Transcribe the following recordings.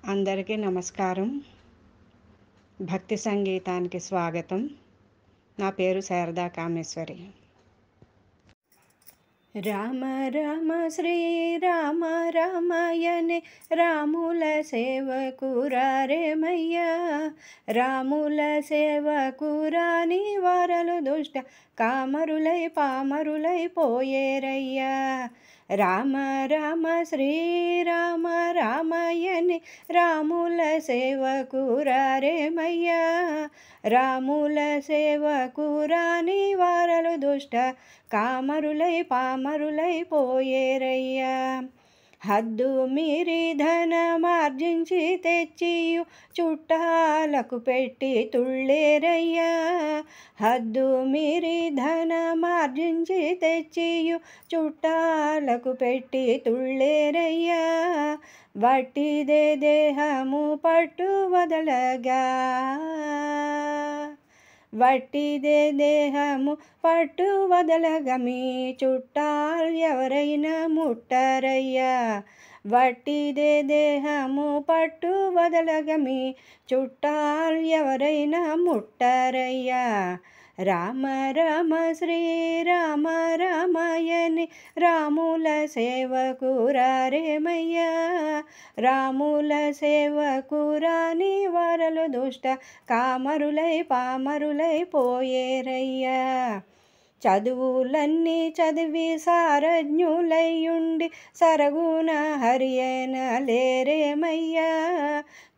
అందరికీ నమస్కారం. భక్తి సంగీతానికి స్వాగతం. నా పేరు శారదా కామేశ్వరి. రామ రామ శ్రీరామ రామాయణే రాముల సేవకురారేమయ్యా, రాముల సేవకురాని వారలు దుష్ట కామరులై పామరులై పోయేరయ్యా. రామ రామ శ్రీరామ రామాయణే రాముల సేవకురారేమయ్యా, రాముల సేవకురాని వారలు దుష్ట కామరులై పామరులై పోయేరయ్యా. హద్దు మీరి ధనమార్జించి తెచ్చియు చుట్టాలకు పెట్టి తుళ్ళేరయ్యా. హద్దు మీరి ధనమార్జించి తెచ్చియు చుట్టాలకు పెట్టి తుళ్ళేరయ్యా. వట్టిదే దేహము పట్టు వదలగా, వట్టిదే దేహము పట్టు వదలగా మీ చుట్టాలు ఎవరైనా ముట్టరయ్యా. వట్టిదే దేహము పట్టు వదలగా మీ చుట్టాలు ఎవరైనా ముట్టరయ్యా. రామ రామ శ్రీరామ రామాయణే రాముల సేవకురారేమయ్యా, రాముల సేవకురాని వారలు దుష్ట కామరులై పామరులై పోయేరయ్యా. చదువులన్నీ చదివి సారజ్ఞులయ్యుండి సరగుణ హరియన లేరేమయ్యా.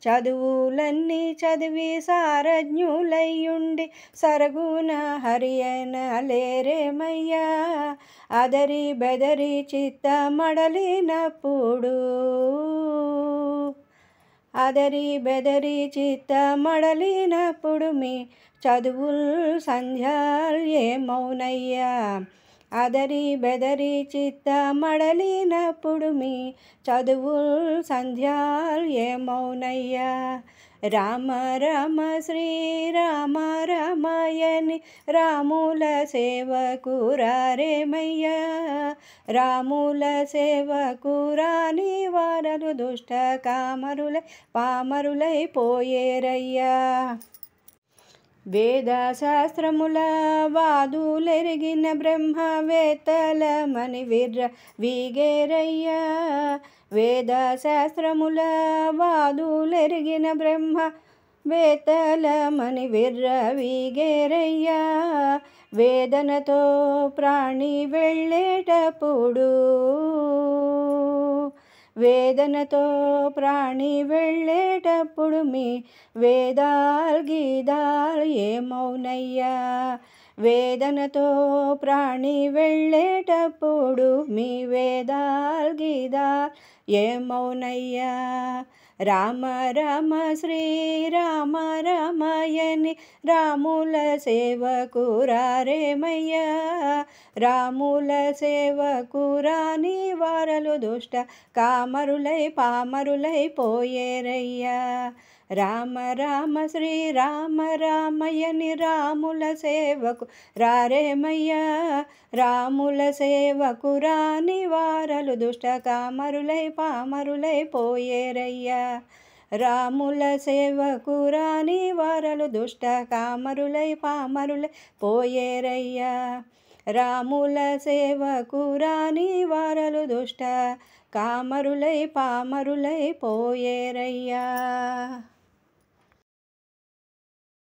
చదువులన్నీ చదివి సారజ్ఞులయ్యుండి సరగుణ హరియన లేరేమయ్యా. అదరి బెదరి చిత్త మడలినప్పుడు, అదరి బెదరి చిత్త మడలినప్పుడు మీ చదువుల్ సంధ్యాలు ఏమౌనయ్యా. అదరి బెదరి చిత్త మడలినప్పుడు మీ చదువుల్ సంధ్యాలు ఏమౌనయ్యా. రామ రామ శ్రీరామ రామాయణే రాముల సేవకురారేమయ్యా, రాముల సేవకురాని వారలు దుష్ట కామరులై పామరులై పోయేరయ్యా. వేద శాస్త్రముల వాదులెరిగిన బ్రహ్మవేత్తలమని విర్ర వీగేరయ్యా. వేద శాస్త్రముల వాదులెరిగిన బ్రహ్మవేత్తలమని విర్ర వీగేరయ్యా. వేదనతో ప్రాణి వెళ్ళేటప్పుడు, వేదనతో ప్రాణి వెళ్ళేటప్పుడు మీ వేదాల్ గీదాలు ఏమౌనయ్యా. వేదనతో ప్రాణి వెళ్ళేటప్పుడు మీ వేదాల్ గీదాలు ఏమౌనయ్యా. రామ రామ శ్రీరామ రామాయణే రాముల సేవకురారేమయ్యా, రాముల సేవకురాని వారలు దుష్ట కామరులై పామరులై పోయేరయ్యా. రామ రామ శ్రీరామ రామాయణే రాముల సేవకురారేమయ్యా, రాముల సేవకురాని వారలు దుష్ట కామరులై పామరులై పోయేరయ్యా. రాముల సేవకురాని వారలు దుష్ట కామరులై పామరులై పోయేరయ్యా. రాముల సేవకురాని వారలు దుష్ట కామరులై పామరులై పోయేరయ్యా.